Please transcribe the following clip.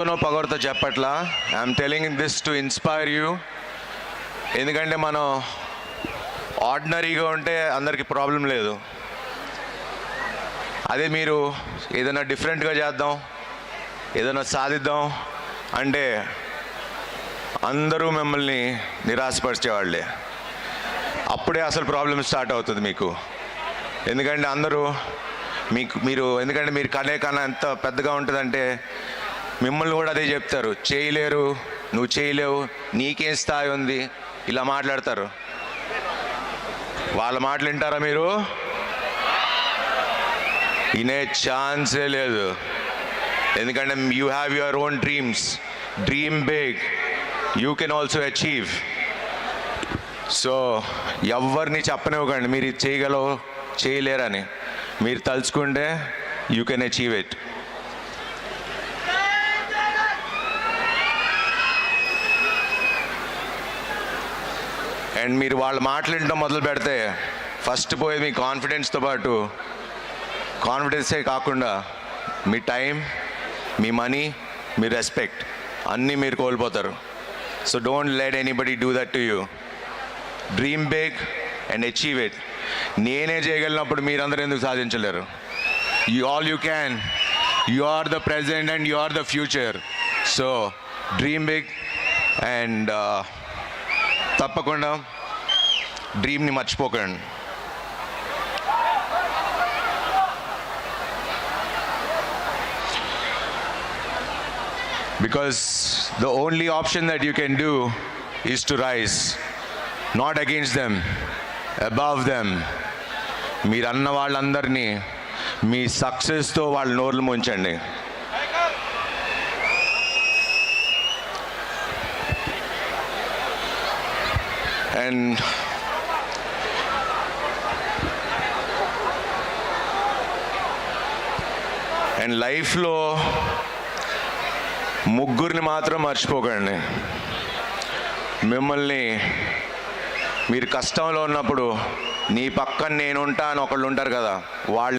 పగొడతో చెప్పట్లా, I'm telling this to inspire you. ఎందుకంటే మనం ఆర్డినరీగా ఉంటే అందరికీ ప్రాబ్లం లేదు. అదే మీరు ఏదైనా డిఫరెంట్గా చేద్దాం, ఏదైనా సాధిద్దాం అంటే అందరూ మిమ్మల్ని నిరాశపరిచేవాళ్ళే. అప్పుడే అసలు ప్రాబ్లం స్టార్ట్ అవుతుంది మీకు. ఎందుకంటే అందరూ ఎందుకంటే మీరు కనే కన్నా ఎంత పెద్దగా ఉంటుందంటే మిమ్మల్ని కూడా అదే చెప్తారు, చేయలేరు, నువ్వు చేయలేవు, నీకేం స్థాయి ఉంది, ఇలా మాట్లాడతారు. వాళ్ళ మాటలు వింటారా మీరు? వినే ఛాన్సే లేదు. ఎందుకంటే you have your own dreams. Dream big, you can also achieve. So ఎవరిని చెప్పనివ్వకండి మీరు ఇది చేయగలవు చేయలేరని. మీరు తలుచుకుంటే you can achieve it. And మీరు వాళ్ళ మాటలు వినడం మొదలు పెడితే ఫస్ట్ పోయేది మీ కాన్ఫిడెన్స్తో పాటు, కాన్ఫిడెన్సే కాకుండా మీ టైం, మీ మనీ, మీ రెస్పెక్ట్ అన్నీ మీరు కోల్పోతారు. So don't let anybody do that to you. Dream big and achieve it. నేనే చేయగలిగినప్పుడు మీరందరూ ఎందుకు సాధించలేరు? You can. You are the present and you are the future. So dream big and తప్పకుండా డ్రీమ్ని మర్చిపోకండి. Because the only option that you can do is to rise, not against them, above them. మీరు అన్న వాళ్ళందరినీ మీ సక్సెస్తో వాళ్ళ నోర్లు ముంచండి. And లైఫ్లో ముగ్గురిని మాత్రం మర్చిపోకండి. మిమ్మల్ని మీరు కష్టంలో ఉన్నప్పుడు నీ పక్కన నేనుంటా అని ఒకళ్ళు ఉంటారు కదా, వాళ్ళు